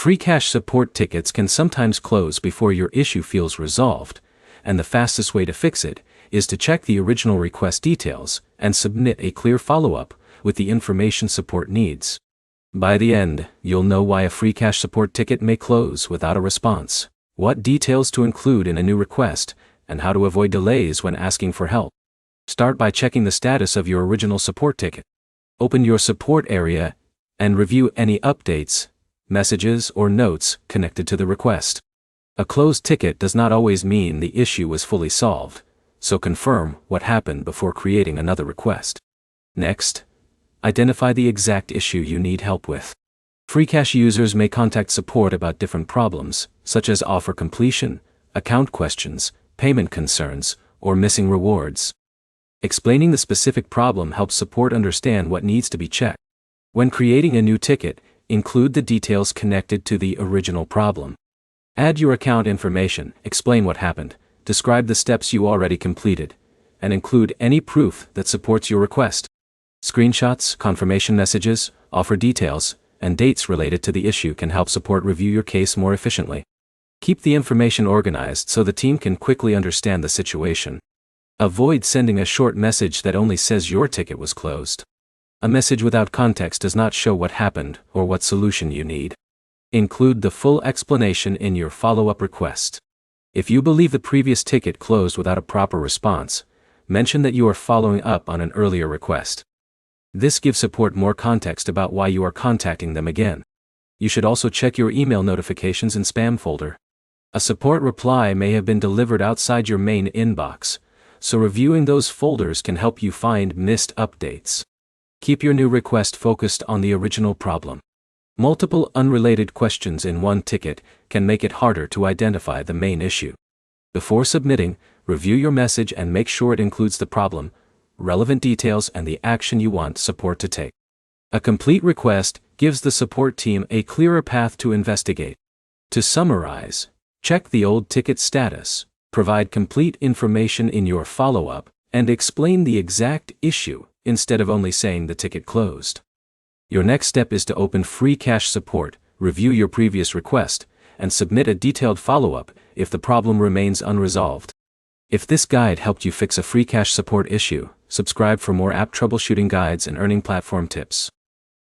Freecash support tickets can sometimes close before your issue feels resolved, and the fastest way to fix it is to check the original request details and submit a clear follow-up with the information support needs. By the end, you'll know why a Freecash support ticket may close without a response, what details to include in a new request, and how to avoid delays when asking for help. Start by checking the status of your original support ticket. Open your support area and review any updates, messages, or notes connected to the request. A closed ticket does not always mean the issue was fully solved, so confirm what happened before creating another request. Next, identify the exact issue you need help with. Freecash users may contact support about different problems, such as offer completion, account questions, payment concerns, or missing rewards. Explaining the specific problem helps support understand what needs to be checked. When creating a new ticket, include the details connected to the original problem. Add your account information, explain what happened, describe the steps you already completed, and include any proof that supports your request. Screenshots, confirmation messages, offer details, and dates related to the issue can help support review your case more efficiently. Keep the information organized so the team can quickly understand the situation. Avoid sending a short message that only says your ticket was closed. A message without context does not show what happened or what solution you need. Include the full explanation in your follow-up request. If you believe the previous ticket closed without a proper response, mention that you are following up on an earlier request. This gives support more context about why you are contacting them again. You should also check your email notifications and spam folder. A support reply may have been delivered outside your main inbox, so reviewing those folders can help you find missed updates. Keep your new request focused on the original problem. Multiple unrelated questions in one ticket can make it harder to identify the main issue. Before submitting, review your message and make sure it includes the problem, relevant details, and the action you want support to take. A complete request gives the support team a clearer path to investigate. To summarize, check the old ticket status, provide complete information in your follow-up, and explain the exact issue instead of only saying the ticket closed. Your next step is to open Freecash support, review your previous request, and submit a detailed follow-up if the problem remains unresolved. If this guide helped you fix a Freecash support issue, subscribe for more app troubleshooting guides and earning platform tips.